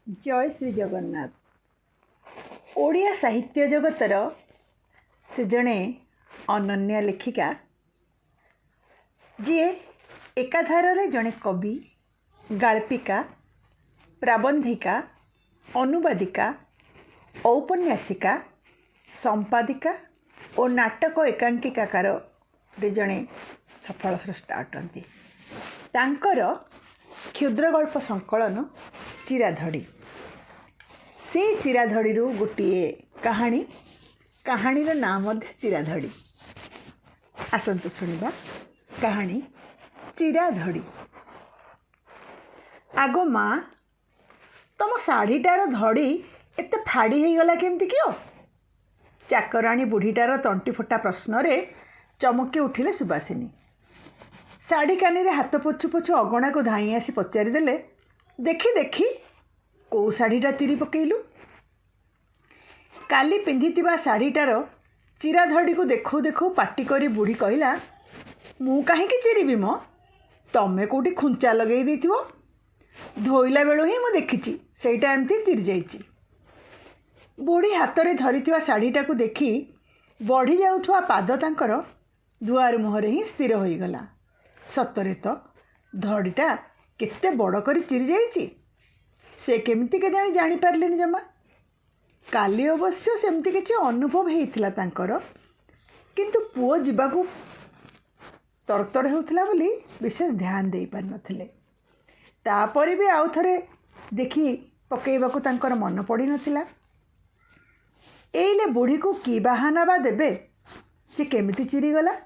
जय श्री जगन्नाथ। ओडिया साहित्य जगतर से जड़े अनन्या लेखिका जी एकाधारे जड़े कवि, गाल्पिका, प्राबंधिका, अनुवादिका, औपन्यासिका, संपादिका और नाटक एकांकिकार जड़े सफल स्रष्टा अटंती। तांकर क्षुद्र गल्प संकलन चिराधड़ी। से चिराधड़ी गोटे कहानीर नाम चिराधड़ी। आसतु शुणा कहानी चिराधड़ी। आगो माँ तुम शाढ़ीटार धड़ी एत फाड़ी हो गला केमती किओ? चाकराणी बुढ़ीटार तंटी फटा प्रश्न चमकी उठिले सुबासिनी। शाढ़ी कानी हाथ पोछु पोछु अगणा को धाई आसी पचारिदेले, देखी देखी कौ शाढ़ीटा चिरी पकेलु? काली पिंधिथिबा शाढ़ीटार चिराधड़ी को देखो देखो पाटी करी बुढ़ी कहला, मु काहींकी चिरीबी मो? तमे कोठी खुंचा लगेई देथिबो? धोइला बेलु ही मु देखिछि सेटा एमती चिरी जाइछि। बुढ़ी हाथ में धरिथिबा शाढ़ीटा को देखी बढ़ी जाउथुवा पाद तांकर दुआर मुहरे ही स्थिर होईगला। सतरे तो धड़ीटा केते बड़ करी चिरी जाइछि। से केमती के जानी जानी पारलेनी जमा। काली अवश्य सेमती किछि अनुभव हेइथिला तांकर, किंतु पुओ जीवाकू तरतर हेउथिला बोली विशेष ध्यान देई पार नथिले। तापरे भी आउ थरे देखी पकेइबाकू तांकर मन पड़ी नथिला। एइले बुढ़ी को की बाहाना बा देबे से केमिति चिरी गला।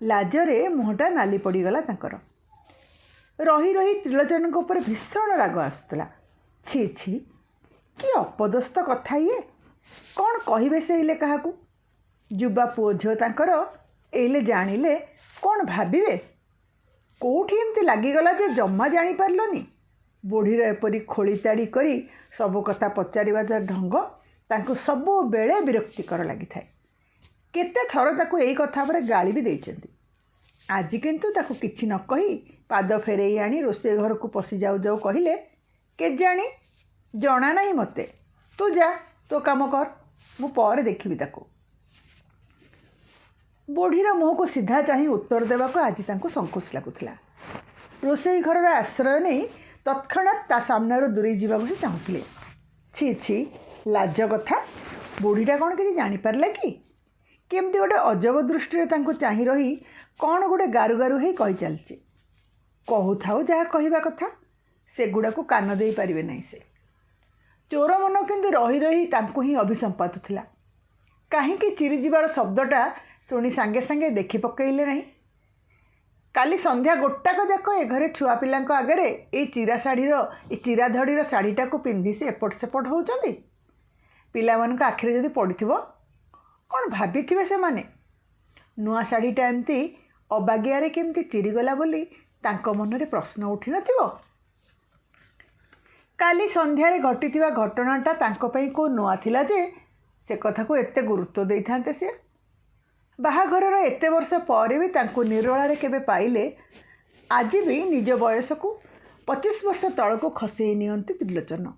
लाजरे मुहटा नाली पड़ीगला तांकर। रही रही त्रिलोचन को ऊपर भीषण राग आसुला। छी छी कि अपदस्थ कथा ये, कौन कहिबे से इले काहाकू? जुबा पुओ झियो तांकर एइले जानिले कौन भाबिबे? कोठी एमती लागिगला जे जम्मा जानी पारलनी। बुढ़ीर एपरी खोलीताड़ी करी सब कथा पचारिबा ढंग तांको सबु बेले विरक्तिकर लागिथाए। केते थर ताकू एई कथा पर गाली भी देइचंती। आज किंतु ताकू किछि न कही पाद फेरेई आनी रोषे घर को पशि जाऊ जाऊ कहिले, केजाणी जना नहीं मते, तू जा तो काम कर, मु पर देखिबी ताकू। बुढ़ीर मुह को सीधा चाही उत्तर देवाक आज तांको संकोच लागुथिला। रोषे घर आश्रय नहीं तत्क्षणात ता सामने दूरे जावाक से चाहूले। छी छी लाज कथा। बुढ़ीटा कौन किसी जानीपारा कि केमती गोटे अजब दृष्टि तांको चाही रही कौन गोटे गारु गारु ही कही चलची। कहू थाउ जहाँ कहवा कथा, सेगुड़ा को कान दे पारिबे नहीं से। चोर मन किंतु रही रही तांको ही अभिसंपातुथिला। काहींकी चिरी जीवार शब्दटा शुणी सांगे सांगे देखि पकेइले नहीं। काली संध्या गोटाक जाक ए घरे छुआ पिलांको आगरे ए चिरा शाढ़ीर ए चिराधड़ीर शाढ़ीटा को पिंधि से एपट सेपट होउचंदी। पिलामानक आखिरे जदि पड़िथिबो कौन भाबिथिबे से माने? नुआ शाढ़ीटा एमती अबागियारे केमती चिरीगला बोली तांको मनरे प्रश्न उठी नथिबो? काली संध्यारे घटिथिबा घटनाटा तांको पई को नुआ थिला जे से कथा को एते गुरुत्व देइथांते से। बाहाघरर एते वर्ष पर भी तांको निरोलारे केबे पाइले आज भी निज बयस को 25 वर्ष तल को खसेई नियंती त्रिलोचन।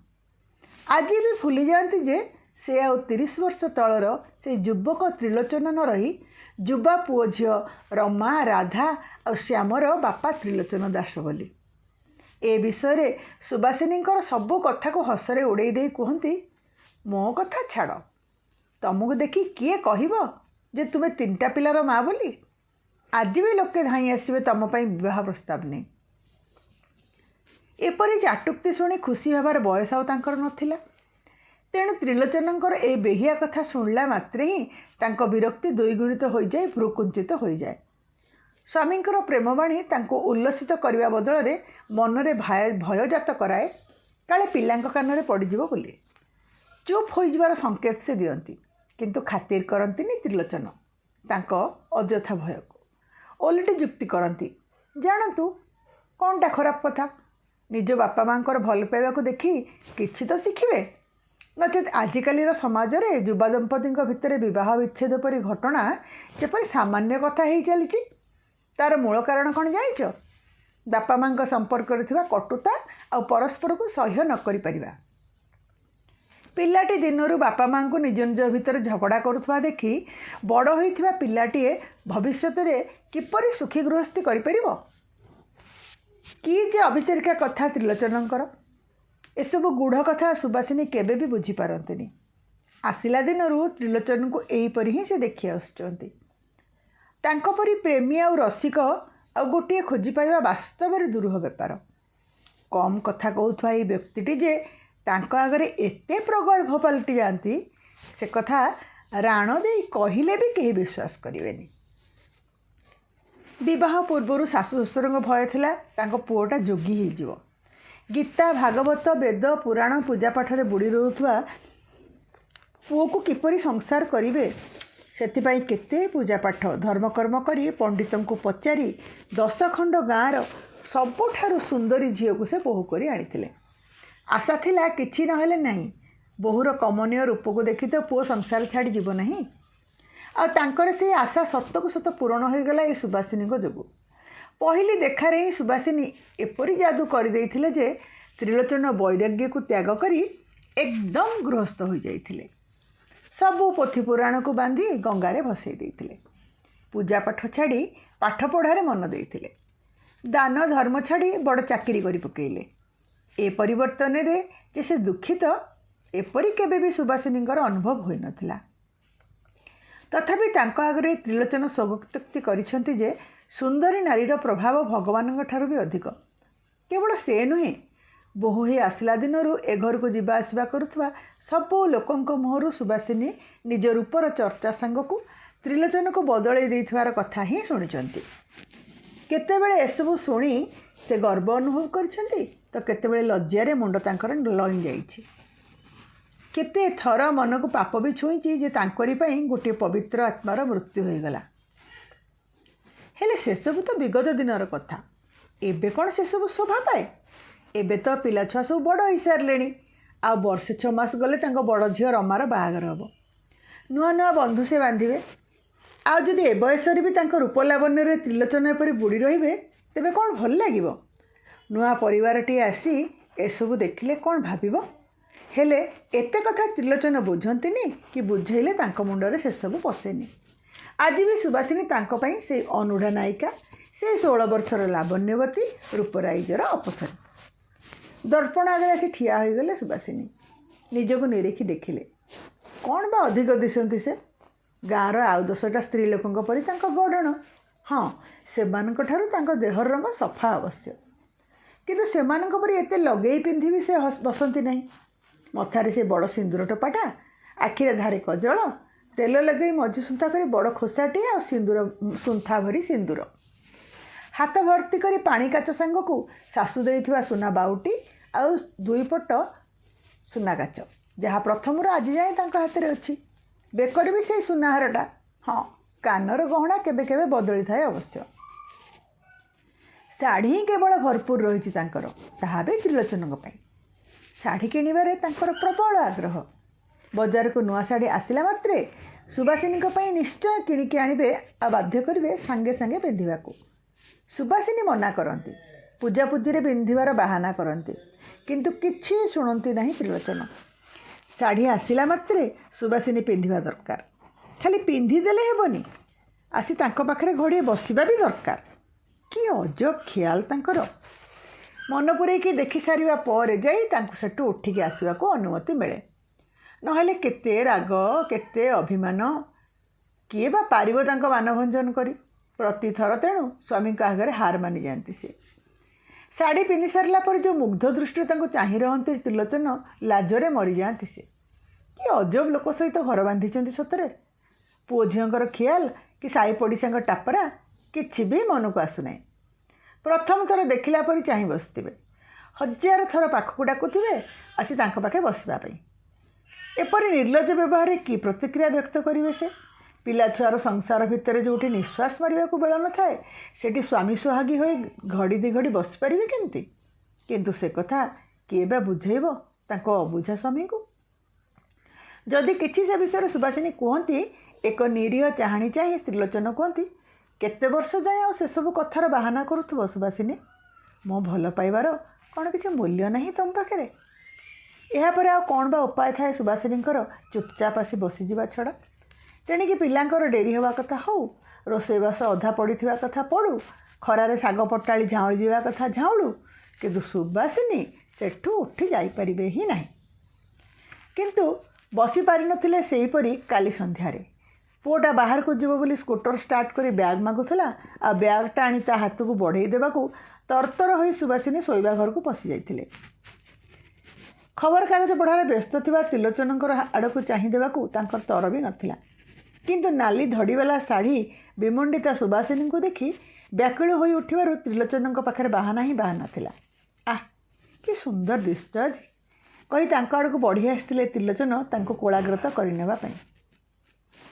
आज भी भूली जाती जे से आ 30 वर्ष तलर से युवक त्रिलोचन न रही जुबा पुओ झियो रमा, राधा और श्यामर बापा त्रिलोचन दास बोली। ए विषय सुबासिनी सबू कथा को हसरे उड़े दे कहती, मो कथा छाड़, तुमको देखी किए कहब जे तुम्हें 3टा पिलार माँ बोली? आज भी लोके धाई आसबे तुम विवाह प्रस्ताव नहीं। एपरी चाटुक्ति शुणी खुशी हबार बयस आउ तांकर नथिला। तेणु त्रिलोचनंकर ए बेहिया कथा शुणला मात्रे ही तांको विरक्ति द्विगुणित हो जाए, भ्रुकुंचित हो जाए। स्वामींकर प्रेमवाणी तांको उल्लसित करने बदल में मनरे भयजात कराए, काले पिलांक कानरे पड़ीजिवो बोली। चुप हो जिबार संकेत से दियंती, किंतु खातिर करंतीनी त्रिलोचन तांको अजथा भय को। ओलटी जुक्ति करंती, जानतु कौनटा खराब कथा? निज बापा मांकर भल पाइबा को देखी किछि तो शिखिबे। नचेत आजिकालीर समाज रे युवा दंपति भितर विवाह विच्छेद परी घटना जेपरी सामान्य कथा हो चली। तार मूल कारण कौन जानिच? बापा माँ संपर्क कटुता आ परस्पर को सह्य न करि परिबा। ପିଲାଟି ଦିନରୁ ବାପା ମାଆଙ୍କୁ ନିଜ ନିଜ ଭିତରେ ଝଗଡ଼ା କରୁଥିବା ଦେଖି ବଡ଼ ହୋଇଥିବା ପିଲାଟିଏ ଭବିଷ୍ୟତରେ କିପରି ସୁଖୀ ଗୃହସ୍ଥି କରିପାରିବ? କି ଯେ ଅବିଚାରିକା କଥା ତ୍ରିଲୋଚନଙ୍କର! ଏସବୁ ଗୂଢ଼ କଥା ସୁବାସିନୀ କେବେ ବି ବୁଝିପାରନ୍ତିନି। ଆସିଲା ଦିନରୁ ତ୍ରିଲୋଚନଙ୍କୁ ଏହିପରି ହିଁ ସେ ଦେଖି ଆସୁଛନ୍ତି। ତାଙ୍କ ପରି ପ୍ରେମୀ ଆଉ ରସିକ ଆଉ ଗୋଟିଏ ଖୋଜି ପାଇବା ବାସ୍ତବରେ ଦୁରୂହ ବେପାର। କମ୍ କଥା କହୁଥିବା ଏହି ବ୍ୟକ୍ତିଟି ଯେ ତାଙ୍କ ଆଗରେ ଏତେ ପ୍ରଗଳ୍ଭ ପାଲଟି ଯାଆନ୍ତି, ସେ କଥା ରାଣ ଦେଇ କହିଲେ ବି କେହି ବିଶ୍ୱାସ କରିବେନି। ବିବାହ ପୂର୍ବରୁ ଶାଶୁ ଶ୍ୱଶୁରଙ୍କ ଭୟ ଥିଲା ତାଙ୍କ ପୁଅଟା ଯୋଗୀ ହେଇଯିବ। ଗୀତା ଭାଗବତ ବେଦ ପୁରାଣ ପୂଜାପାଠରେ ବୁଡ଼ି ରହୁଥିବା ପୁଅକୁ କିପରି ସଂସାର କରିବେ, ସେଥିପାଇଁ କେତେ ପୂଜାପାଠ ଧର୍ମକର୍ମ କରି ପଣ୍ଡିତଙ୍କୁ ପଚାରି 10 ଖଣ୍ଡ ଗାଁର ସବୁଠାରୁ ସୁନ୍ଦରୀ ଝିଅକୁ ସେ ବୋହୂ କରି ଆଣିଥିଲେ। ଆଶା ଥିଲା କିଛି ନହେଲେ ନାହିଁ, ବୋହୂର କମନୀୟ ରୂପକୁ ଦେଖି ତ ପୁଅ ସଂସାର ଛାଡ଼ି ଯିବ ନାହିଁ। ଆଉ ତାଙ୍କର ସେଇ ଆଶା ସତକୁ ସତ ପୂରଣ ହୋଇଗଲା ଏ ସୁବାସିନୀଙ୍କ ଯୋଗୁଁ। ପହିଲି ଦେଖାରେ ହିଁ ସୁବାସିନୀ ଏପରି ଯାଦୁ କରିଦେଇଥିଲେ ଯେ ତ୍ରିଲୋଚନ ବୈରାଗ୍ୟକୁ ତ୍ୟାଗ କରି ଏକଦମ ଗୃହସ୍ଥ ହୋଇଯାଇଥିଲେ। ସବୁ ପୋଥି ପୁରାଣକୁ ବାନ୍ଧି ଗଙ୍ଗାରେ ଭସେଇ ଦେଇଥିଲେ। ପୂଜାପାଠ ଛାଡ଼ି ପାଠପଢ଼ାରେ ମନ ଦେଇଥିଲେ। ଦାନ ଧର୍ମ ଛାଡ଼ି ବଡ଼ ଚାକିରି କରି ପକାଇଲେ। ଏ ପରିବର୍ତ୍ତନରେ ଯେ ସେ ଦୁଃଖିତ, ଏପରି କେବେ ବି ସୁବାସିନୀଙ୍କର ଅନୁଭବ ହୋଇନଥିଲା। ତଥାପି ତାଙ୍କ ଆଗରେ ତ୍ରିଲୋଚନ ସ୍ୱୋକ୍ତି କରିଛନ୍ତି ଯେ ସୁନ୍ଦରୀ ନାରୀର ପ୍ରଭାବ ଭଗବାନଙ୍କ ଠାରୁ ବି ଅଧିକ। କେବଳ ସେ ନୁହେଁ, ବୋହୂ ହୋଇ ଆସିଲା ଦିନରୁ ଏ ଘରକୁ ଯିବା ଆସିବା କରୁଥିବା ସବୁ ଲୋକଙ୍କ ମୁହଁରୁ ସୁବାସିନୀ ନିଜ ରୂପର ଚର୍ଚ୍ଚା ସାଙ୍ଗକୁ ତ୍ରିଲୋଚନକୁ ବଦଳେଇ ଦେଇଥିବାର କଥା ହିଁ ଶୁଣିଛନ୍ତି। କେତେବେଳେ ଏସବୁ ଶୁଣି ସେ ଗର୍ବ ଅନୁଭବ କରିଛନ୍ତି, ତ କେତେବେଳେ ଲଜ୍ଜାରେ ମୁଣ୍ଡ ତାଙ୍କର ଲଇଁ ଯାଇଛି। କେତେ ଥର ମନକୁ ପାପ ବି ଛୁଇଁଛି ଯେ ତାଙ୍କରି ପାଇଁ ଗୋଟିଏ ପବିତ୍ର ଆତ୍ମାର ମୃତ୍ୟୁ ହୋଇଗଲା। ହେଲେ ସେସବୁ ତ ବିଗତ ଦିନର କଥା। ଏବେ କ'ଣ ସେସବୁ ଶୋଭା ପାଏ? ଏବେ ତ ପିଲାଛୁଆ ସବୁ ବଡ଼ ହୋଇସାରିଲେଣି। ଆଉ ବର୍ଷେ 6 ମାସ ଗଲେ ତାଙ୍କ ବଡ଼ ଝିଅ ରମାର ବାହାଘର ହେବ। ନୂଆ ନୂଆ ବନ୍ଧୁ ସେ ବାନ୍ଧିବେ। ଆଉ ଯଦି ଏ ବୟସରେ ବି ତାଙ୍କ ରୂପଲାବଣ୍ୟରେ ତ୍ରିଲୋଚନ ଏପରି ବୁଡ଼ି ରହିବେ, ତେବେ କ'ଣ ଭଲ ଲାଗିବ? ନୂଆ ପରିବାରଟିଏ ଆସି ଏସବୁ ଦେଖିଲେ କ'ଣ ଭାବିବ? ହେଲେ ଏତେ କଥା ତ୍ରିଲୋଚନ ବୁଝନ୍ତିନି କି ବୁଝେଇଲେ ତାଙ୍କ ମୁଣ୍ଡରେ ସେସବୁ ପଶେନି। ଆଜି ବି ସୁବାସିନୀ ତାଙ୍କ ପାଇଁ ସେଇ ଅନୁଢ଼ା ନାୟିକା, ସେଇ 16 ବର୍ଷର ଲାବଣ୍ୟବତୀ ରୂପରାଇଜର ଅପସରୀ। ଦର୍ପଣ ଆଗରେ ଆସି ଠିଆ ହୋଇଗଲେ ସୁବାସିନୀ। ନିଜକୁ ନିରେଖି ଦେଖିଲେ। କ'ଣ ବା ଅଧିକ ଦିଶନ୍ତି ସେ? ଗାଁର ଆଉ 10ଟା ସ୍ତ୍ରୀ ଲୋକଙ୍କ ପରି ତାଙ୍କ ଗଢ଼ଣ। ହଁ, ସେମାନଙ୍କ ଠାରୁ ତାଙ୍କ ଦେହର ରଙ୍ଗ ସଫା ଅବଶ୍ୟ, କିନ୍ତୁ ସେମାନଙ୍କ ପରି ଏତେ ଲଗେଇ ପିନ୍ଧି ବି ସେ ବସନ୍ତି ନାହିଁ। ମଥାରେ ସେ ବଡ଼ ସିନ୍ଦୁର ଟୋପାଟା, ଆଖିରେ ଧାରେ କଜଳ, ତେଲ ଲଗେଇ ମଝି ସୁନ୍ଥା କରି ବଡ଼ ଖୋସାଟିଏ ଆଉ ସିନ୍ଦୁର ସୁନ୍ଥା ଭରି ସିନ୍ଦୁର। ହାତ ଭର୍ତ୍ତି କରି ପାଣି କାଚ ସାଙ୍ଗକୁ ଶାଶୁ ଦେଇଥିବା ସୁନା ବାଉଟି ଆଉ 2 ପଟ ସୁନା କାଚ, ଯାହା ପ୍ରଥମରୁ ଆଜି ଯାଏଁ ତାଙ୍କ ହାତରେ ଅଛି। ବେକରେ ବି ସେଇ ସୁନାହାରଟା। ହଁ, କାନର ଗହଣା କେବେ କେବେ ବଦଳିଥାଏ ଅବଶ୍ୟ। ଶାଢ଼ୀ ହିଁ କେବଳ ଭରପୁର ରହିଛି ତାଙ୍କର, ତାହା ବି ତ୍ରିଲୋଚନଙ୍କ ପାଇଁ। ଶାଢ଼ୀ କିଣିବାରେ ତାଙ୍କର ପ୍ରବଳ ଆଗ୍ରହ। ବଜାରକୁ ନୂଆ ଶାଢ଼ୀ ଆସିଲା ମାତ୍ରେ ସୁବାସିନୀଙ୍କ ପାଇଁ ନିଶ୍ଚୟ କିଣିକି ଆଣିବେ ଆଉ ବାଧ୍ୟ କରିବେ ସାଙ୍ଗେ ସାଙ୍ଗେ ପିନ୍ଧିବାକୁ। ସୁବାସିନୀ ମନା କରନ୍ତି, ପୂଜାପୂଜିରେ ପିନ୍ଧିବାର ବାହାନା କରନ୍ତି, କିନ୍ତୁ କିଛି ଶୁଣନ୍ତି ନାହିଁ ତ୍ରିଲୋଚନ। ଶାଢ଼ୀ ଆସିଲା ମାତ୍ରେ ସୁବାସିନୀ ପିନ୍ଧିବା ଦରକାର। ଖାଲି ପିନ୍ଧିଦେଲେ ହେବନି, ଆସି ତାଙ୍କ ପାଖରେ ଘଡ଼ିଏ ବସିବା ବି ଦରକାର। କି ଅଜବ ଖିଆଲ ତାଙ୍କର! ମନ ପୂରେଇକି ଦେଖି ସାରିବା ପରେ ଯାଇ ତାଙ୍କୁ ସେଠୁ ଉଠିକି ଆସିବାକୁ ଅନୁମତି ମିଳେ। ନହେଲେ କେତେ ରାଗ, କେତେ ଅଭିମାନ, କିଏ ବା ପାରିବ ତାଙ୍କ ମାନଭଞ୍ଜନ କରି? ପ୍ରତିଥର ତେଣୁ ସ୍ୱାମୀଙ୍କ ଆଗରେ ହାର ମାନିଯାଆନ୍ତି ସେ। ଶାଢ଼ୀ ପିନ୍ଧି ସାରିଲା ପରେ ଯେଉଁ ମୁଗ୍ଧ ଦୃଷ୍ଟିରେ ତାଙ୍କୁ ଚାହିଁ ରହନ୍ତି ତ୍ରିଲୋଚନ, ଲାଜରେ ମରିଯାଆନ୍ତି ସେ। କି ଅଜବ ଲୋକ ସହିତ ଘର ବାନ୍ଧିଛନ୍ତି ସତରେ! ପୁଅ ଝିଅଙ୍କର ଖିଆଲ କି ସାଇ ପଡ଼ିଶାଙ୍କ ଟାପରା କିଛି ବି ମନକୁ ଆସୁନାହିଁ। ପ୍ରଥମ ଥର ଦେଖିଲା ପରି ଚାହିଁ ବସିଥିବେ। 1000 ଥର ପାଖକୁ ଡାକୁଥିବେ ଆସି ତାଙ୍କ ପାଖେ ବସିବା ପାଇଁ। ଏପରି ନିର୍ଲଜ୍ଜ ବ୍ୟବହାରରେ କି ପ୍ରତିକ୍ରିୟା ବ୍ୟକ୍ତ କରିବେ ସେ? ପିଲାଛୁଆର ସଂସାର ଭିତରେ ଯେଉଁଠି ନିଶ୍ୱାସ ମାରିବାକୁ ବେଳ ନଥାଏ, ସେଠି ସ୍ୱାମୀ ସୁହାଗୀ ହୋଇ ଘଡ଼ି 2 ଘଡ଼ି ବସିପାରିବେ କେମିତି? କିନ୍ତୁ ସେ କଥା କିଏ ବା ବୁଝେଇବ ତାଙ୍କ ଅବୁଝା ସ୍ୱାମୀଙ୍କୁ? ଯଦି କିଛି ସେ ବିଷୟରେ ସୁବାସିନୀ କୁହନ୍ତି, ଏକ ନିରୀହ ଚାହାଣୀ ଚାହିଁ ତ୍ରିଲୋଚନ କୁହନ୍ତି, କେତେ ବର୍ଷ ଯାଏଁ ଆଉ ସେସବୁ କଥାର ବାହାନା କରୁଥିବ ସୁବାସିନୀ? ମୋ ଭଲ ପାଇବାର କ'ଣ କିଛି ମୂଲ୍ୟ ନାହିଁ ତମ ପାଖରେ? ଏହାପରେ ଆଉ କ'ଣ ବା ଉପାୟ ଥାଏ ସୁବାସିନୀଙ୍କର ଚୁପଚାପ ଆସି ବସିଯିବା ଛଡ଼ା। ତେଣିକି ପିଲାଙ୍କର ଡେରି ହେବା କଥା ହେଉ, ରୋଷେଇବାସ ଅଧା ପଡ଼ିଥିବା କଥା ପଡ଼ୁ, ଖରାରେ ଶାଗ ପଟାଳି ଝାଉଁଳି ଯିବା କଥା ଝାଉଁଳୁ, କିନ୍ତୁ ସୁବାସିନୀ ସେଠୁ ଉଠି ଯାଇପାରିବେ ହିଁ ନାହିଁ। କିନ୍ତୁ ବସିପାରିନଥିଲେ ସେହିପରି କାଲି ସନ୍ଧ୍ୟାରେ। ପୁଅଟା ବାହାରକୁ ଯିବ ବୋଲି ସ୍କୁଟର ଷ୍ଟାର୍ଟ କରି ବ୍ୟାଗ୍ ମାଗୁଥିଲା, ଆଉ ବ୍ୟାଗ୍ଟା ଆଣି ତା ହାତକୁ ବଢ଼େଇ ଦେବାକୁ ତରତର ହୋଇ ସୁବାସିନୀ ଶୋଇବା ଘରକୁ ପଶି ଯାଇଥିଲେ। ଖବରକାଗଜ ପଢ଼ାରେ ବ୍ୟସ୍ତ ଥିବା ତ୍ରିଲୋଚନଙ୍କର ଆଡ଼କୁ ଚାହିଁ ଦେବାକୁ ତାଙ୍କର ତର ବି ନଥିଲା। କିନ୍ତୁ ନାଲି ଧଡ଼ିବାଲା ଶାଢ଼ୀ ବିମଣ୍ଡିତା ସୁବାସିନୀଙ୍କୁ ଦେଖି ବ୍ୟାକୁଳ ହୋଇ ଉଠିବାରୁ ତ୍ରିଲୋଚନଙ୍କ ପାଖରେ ବାହାନା ହିଁ ବାହାନା ଥିଲା। ଆଃ, କି ସୁନ୍ଦର ଦିଶୁଛ ଆଜି କହି ତାଙ୍କ ଆଡ଼କୁ ବଢ଼ି ଆସିଥିଲେ ତ୍ରିଲୋଚନ ତାଙ୍କୁ କୋଳାଗ୍ରତ କରିନେବା ପାଇଁ।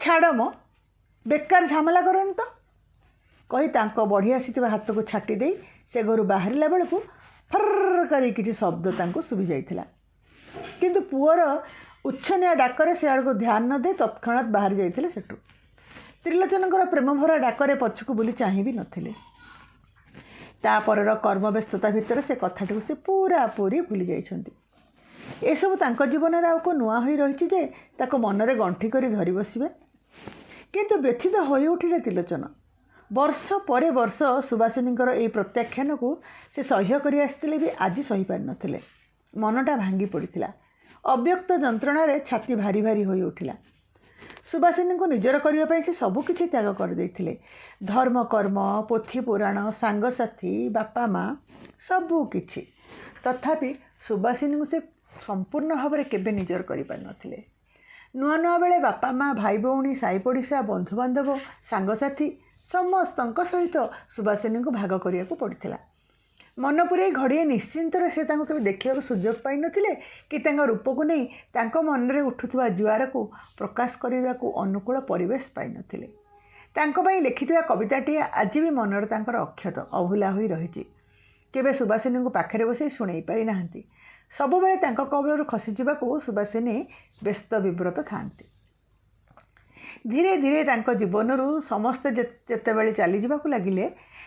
ଛାଡ଼ ମ, ବେକାର ଝାମେଲା କରନି ତ କହି ତାଙ୍କ ବଢ଼ି ଆସିଥିବା ହାତକୁ ଛାଟି ଦେଇ ସେ ଘରୁ ବାହାରିଲା ବେଳକୁ ଫର୍ର କରି କିଛି ଶବ୍ଦ ତାଙ୍କୁ ଶୁଭିଯାଇଥିଲା। କିନ୍ତୁ ପୁଅର ଉଚ୍ଛନିଆ ଡାକରେ ସେ ଆଡ଼କୁ ଧ୍ୟାନ ନ ଦେଇ ତତ୍କ୍ଷଣାତ୍ ବାହାରି ଯାଇଥିଲେ ସେଠୁ। ତ୍ରିଲୋଚନଙ୍କର ପ୍ରେମଭରା ଡାକରେ ପଛକୁ ବୁଲି ଚାହିଁ ବି ନଥିଲେ। ତାପରର କର୍ମବ୍ୟସ୍ତତା ଭିତରେ ସେ କଥାଟିକୁ ସେ ପୁରାପୁରି ଭୁଲି ଯାଇଛନ୍ତି। ଏସବୁ ତାଙ୍କ ଜୀବନରେ ଆଉ କେଉଁ ନୂଆ ହୋଇ ରହିଛି ଯେ ତାକୁ ମନରେ ଗଣ୍ଠି କରି ଧରି ବସିବେ। କିନ୍ତୁ ବ୍ୟଥିତ ହୋଇ ଉଠିଲେ ତ୍ରିଲୋଚନ। ବର୍ଷ ପରେ ବର୍ଷ ସୁବାସିନୀଙ୍କର ଏହି ପ୍ରତ୍ୟାଖ୍ୟାନକୁ ସେ ସହ୍ୟ କରି ଆସିଥିଲେ ବି ଆଜି ସହିପାରିନଥିଲେ। ମନଟା ଭାଙ୍ଗି ପଡ଼ିଥିଲା। ଅବ୍ୟକ୍ତ ଯନ୍ତ୍ରଣାରେ ଛାତି ଭାରି ଭାରି ହୋଇ ଉଠିଲା। ସୁବାସିନୀଙ୍କୁ ନିଜର କରିବା ପାଇଁ ସେ ସବୁ କିଛି ତ୍ୟାଗ କରିଦେଇଥିଲେ। ଧର୍ମ, କର୍ମ, ପୋଥି ପୁରାଣ, ସାଙ୍ଗସାଥି, ବାପା ମା, ସବୁ କିଛି। ତଥାପି ସୁବାସିନୀଙ୍କୁ ସେ ସମ୍ପୂର୍ଣ୍ଣ ଭାବରେ କେବେ ନିଜର କରିପାରିନଥିଲେ। ନୂଆ ନୂଆ ବେଳେ ବାପା ମା, ଭାଇ ଭଉଣୀ, ସାହି ପଡ଼ିଶା, ବନ୍ଧୁବାନ୍ଧବ, ସାଙ୍ଗସାଥି ସମସ୍ତଙ୍କ ସହିତ ସୁବାସିନୀଙ୍କୁ ଭାଗ କରିବାକୁ ପଡ଼ିଥିଲା। ମନ ପୂରେଇ ଘଡ଼ିଏ ନିଶ୍ଚିନ୍ତରେ ସେ ତାଙ୍କୁ କେବେ ଦେଖିବାକୁ ସୁଯୋଗ ପାଇନଥିଲେ କି ତାଙ୍କ ରୂପକୁ ନେଇ ତାଙ୍କ ମନରେ ଉଠୁଥିବା ଜୁଆରକୁ ପ୍ରକାଶ କରିବାକୁ ଅନୁକୂଳ ପରିବେଶ ପାଇନଥିଲେ। ତାଙ୍କ ପାଇଁ ଲେଖିଥିବା କବିତାଟିଏ ଆଜି ବି ମନରେ ତାଙ୍କର ଅକ୍ଷତ ଅଭୁଲା ହୋଇ ରହିଛି। କେବେ ସୁବାସିନୀଙ୍କୁ ପାଖରେ ବସାଇ ଶୁଣାଇ ପାରିନାହାନ୍ତି। ସବୁବେଳେ ତାଙ୍କ କବଳରୁ ଖସିଯିବାକୁ ସୁବାସିନୀ ବ୍ୟସ୍ତ ବିବ୍ରତ ଥାଆନ୍ତି। ଧୀରେ ଧୀରେ ତାଙ୍କ ଜୀବନରୁ ସମସ୍ତେ ଯେତେବେଳେ ଚାଲିଯିବାକୁ ଲାଗିଲେ,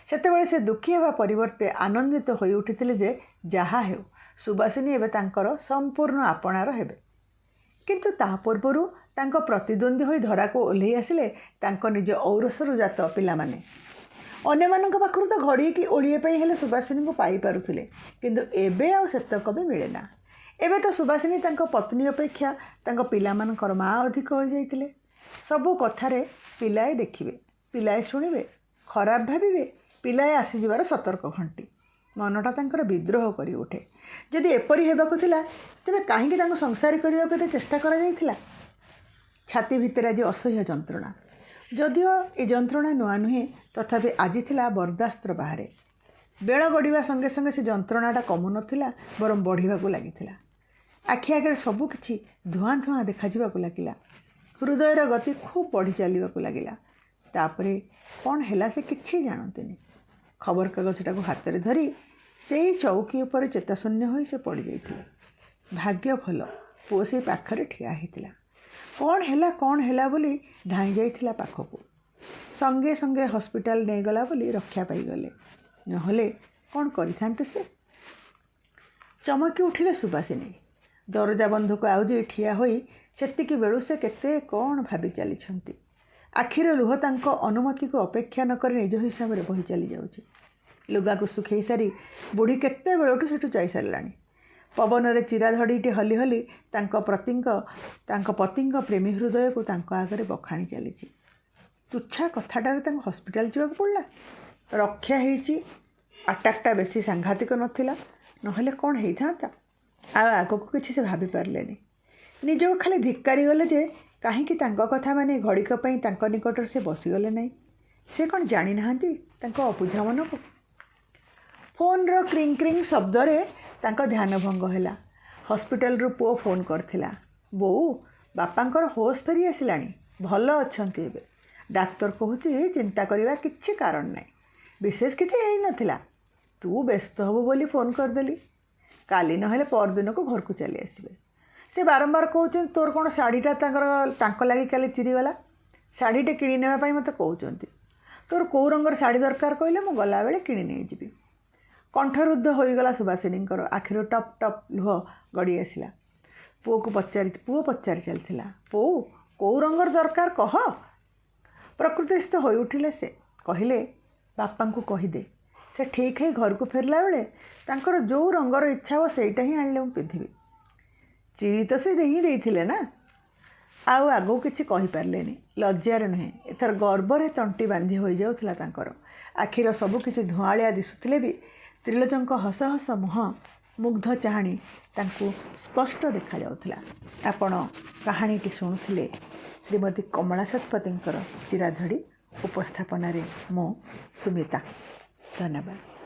ସେତେବେଳେ ସେ ଦୁଃଖୀ ହେବା ପରିବର୍ତ୍ତେ ଆନନ୍ଦିତ ହୋଇ ଉଠିଥିଲେ ଯେ ଯାହା ହେଉ ସୁବାସିନୀ ଏବେ ତାଙ୍କର ସମ୍ପୂର୍ଣ୍ଣ ଆପଣାର ହେବେ। କିନ୍ତୁ ତା ପୂର୍ବରୁ ତାଙ୍କ ପ୍ରତିଦ୍ୱନ୍ଦ୍ୱୀ ହୋଇ ଧରାକୁ ଓହ୍ଲେଇ ଆସିଲେ ତାଙ୍କ ନିଜ ଔରସରୁ ଜାତ ପିଲାମାନେ। ଅନ୍ୟମାନଙ୍କ ପାଖରୁ ତ ଘଡ଼ିଏ କି ଓଳିଏ ପାଇଁ ହେଲେ ସୁବାସିନୀଙ୍କୁ ପାଇପାରୁଥିଲେ, କିନ୍ତୁ ଏବେ ଆଉ ସେତକ ବି ମିଳେନା। ଏବେ ତ ସୁବାସିନୀ ତାଙ୍କ ପତ୍ନୀ ଅପେକ୍ଷା ତାଙ୍କ ପିଲାମାନଙ୍କର ମା ଅଧିକ ହୋଇଯାଇଥିଲେ। ସବୁ କଥାରେ ପିଲାଏ ଦେଖିବେ, ପିଲାଏ ଶୁଣିବେ, ଖରାପ ଭାବିବେ, ପିଲାଏ ଆସିଯିବାର ସତର୍କ ଘଣ୍ଟି। ମନଟା ତାଙ୍କର ବିଦ୍ରୋହ କରି ଉଠେ। ଯଦି ଏପରି ହେବାକୁ ଥିଲା ତେବେ କାହିଁକି ତାଙ୍କୁ ସଂସାରୀ କରିବାକୁ ଏତେ ଚେଷ୍ଟା କରାଯାଇଥିଲା? ଛାତି ଭିତରେ ଆଜି ଅସହ୍ୟ ଯନ୍ତ୍ରଣା। ଯଦିଓ ଏ ଯନ୍ତ୍ରଣା ନୂଆ ନୁହେଁ, ତଥାପି ଆଜି ଥିଲା ବରଦାସ୍ତର ବାହାରେ। ବେଳ ଗଡ଼ିବା ସଙ୍ଗେ ସଙ୍ଗେ ସେ ଯନ୍ତ୍ରଣାଟା କମୁନଥିଲା, ବରଂ ବଢ଼ିବାକୁ ଲାଗିଥିଲା। ଆଖି ଆଗରେ ସବୁ କିଛି ଧୂଆଁ ଧୂଆଁ ଦେଖାଯିବାକୁ ଲାଗିଲା। ହୃଦୟର ଗତି ଖୁବ୍ ବଢ଼ି ଚାଲିବାକୁ ଲାଗିଲା। ତାପରେ କ'ଣ ହେଲା ସେ କିଛି ଜାଣନ୍ତିନି। ଖବରକାଗଜଟାକୁ ହାତରେ ଧରି ସେଇ ଚୌକି ଉପରେ ଚେତାଶୂନ୍ୟ ହୋଇ ସେ ପଡ଼ିଯାଇଥିଲେ। ଭାଗ୍ୟ ଭଲ, ପୁଅ ସେଇ ପାଖରେ ଠିଆ ହେଇଥିଲା। କ'ଣ ହେଲା ବୋଲି ଧାଇଁ ଯାଇଥିଲା ପାଖକୁ। ସଙ୍ଗେ ସଙ୍ଗେ ହସ୍ପିଟାଲ ନେଇଗଲା ବୋଲି ରକ୍ଷା ପାଇଗଲେ, ନହେଲେ କ'ଣ କରିଥାନ୍ତେ ସେ? ଚମକି ଉଠିଲେ ସୁବାସିନୀ। ଦରଜା ବନ୍ଧକୁ ଆଉଜି ଠିଆ ହୋଇ ସେତିକି ବେଳୁ ସେ କେତେ କ'ଣ ଭାବି ଚାଲିଛନ୍ତି। ଆଖିର ଲୁହ ତାଙ୍କ ଅନୁମତିକୁ ଅପେକ୍ଷା ନ କରି ନିଜ ହିସାବରେ ବହି ଚାଲିଯାଉଛି। ଲୁଗାକୁ ଶୁଖେଇ ସାରି ବୁଢ଼ୀ କେତେବେଳଠୁ ସେଠୁ ଯାଇସାରିଲାଣି। ପବନରେ ଚିରା ଧଡ଼ିଟି ହଲି ହଲି ତାଙ୍କ ପତିଙ୍କ ପ୍ରେମୀ ହୃଦୟକୁ ତାଙ୍କ ଆଗରେ ବଖାଣି ଚାଲିଛି। ତୁଚ୍ଛା କଥାଟାରେ ତାଙ୍କୁ ହସ୍ପିଟାଲ ଯିବାକୁ ପଡ଼ିଲା। ରକ୍ଷା ହେଇଛି, ଆଟାକଟା ବେଶୀ ସାଂଘାତିକ ନଥିଲା, ନହେଲେ କ'ଣ ହେଇଥାନ୍ତା? ଆଉ ଆଗକୁ କିଛି ସେ ଭାବିପାରିଲେନି। ନିଜକୁ ଖାଲି ଧିକ୍କାରି ଗଲେ ଯେ କାହିଁକି ତାଙ୍କ କଥା ମାନି ଘଡ଼ିକ ପାଇଁ ତାଙ୍କ ନିକଟରେ ସେ ବସିଗଲେ ନାହିଁ। ସେ କ'ଣ ଜାଣିନାହାନ୍ତି ତାଙ୍କ ଅବୁଝା ମନକୁ? ଫୋନ୍ର କ୍ରିଂ କ୍ରିଂ ଶବ୍ଦରେ ତାଙ୍କ ଧ୍ୟାନ ଭଙ୍ଗ ହେଲା। ହସ୍ପିଟାଲରୁ ପୁଅ ଫୋନ୍ କରିଥିଲା। ବୋଉ, ବାପାଙ୍କର ହୋସ୍ ଫେରି ଆସିଲାଣି, ଭଲ ଅଛନ୍ତି ଏବେ। ଡାକ୍ତର କହୁଛି ଚିନ୍ତା କରିବା କିଛି କାରଣ ନାହିଁ, ବିଶେଷ କିଛି ହେଇନଥିଲା। ତୁ ବ୍ୟସ୍ତ ହେବୁ ବୋଲି ଫୋନ୍ କରିଦେଲି। କାଲି ନହେଲେ ପରଦିନକୁ ଘରକୁ ଚାଲି ଆସିବେ। ସେ ବାରମ୍ବାର କହୁଛନ୍ତି ତୋର କ'ଣ ଶାଢ଼ୀଟା ତାଙ୍କ ଲାଗି କାଲି ଚିରିଗଲା, ଶାଢ଼ୀଟେ କିଣି ନେବା ପାଇଁ ମୋତେ କହୁଛନ୍ତି। ତୋର କେଉଁ ରଙ୍ଗର ଶାଢ଼ୀ ଦରକାର କହିଲେ ମୁଁ ଗଲାବେଳେ କିଣି ନେଇଯିବି। କଣ୍ଠରୁଦ୍ଧ ହୋଇଗଲା ସୁବାସିନୀଙ୍କର। ଆଖିରୁ ଟପ୍ ଟପ୍ ଲୁହ ଗଡ଼ି ଆସିଲା। ପୁଅ ପଚାରି ଚାଲିଥିଲା, ବୋଉ କେଉଁ ରଙ୍ଗର ଦରକାର କହ। ପ୍ରକୃତିସ୍ଥ ହୋଇ ଉଠିଲେ ସେ। କହିଲେ, ବାପାଙ୍କୁ କହିଦେ, ସେ ଠିକ୍ ହେଇ ଘରକୁ ଫେରିଲା ବେଳେ ତାଙ୍କର ଯେଉଁ ରଙ୍ଗର ଇଚ୍ଛା ହେବ ସେଇଟା ହିଁ ଆଣିଲେ ମୁଁ ପିନ୍ଧିବି। ଚିରି ତ ସେ ହିଁ ଦେଇଥିଲେ ନା। ଆଉ ଆଗକୁ କିଛି କହିପାରିଲେନି। ଲଜ୍ଜାରେ ନୁହେଁ, ଏଥର ଗର୍ବରେ ତଣ୍ଟି ବାନ୍ଧି ହୋଇଯାଉଥିଲା ତାଙ୍କର। ଆଖିର ସବୁ କିଛି ଧୂଆଁଳିଆ ଦିଶୁଥିଲେ ବି ତ୍ରିଲୋଚନଙ୍କ ହସ ହସ ମୁହଁ, ମୁଗ୍ଧ ଚାହାଣୀ ତାଙ୍କୁ ସ୍ପଷ୍ଟ ଦେଖାଯାଉଥିଲା। ଆପଣ କାହାଣୀଟି ଶୁଣୁଥିଲେ ଶ୍ରୀମତୀ କମଳା ଶତପଥୀଙ୍କର ଚିରାଧଡ଼ି ଉପସ୍ଥାପନାରେ ମୁଁ ସୁମିତା। ଧନ୍ୟବାଦ।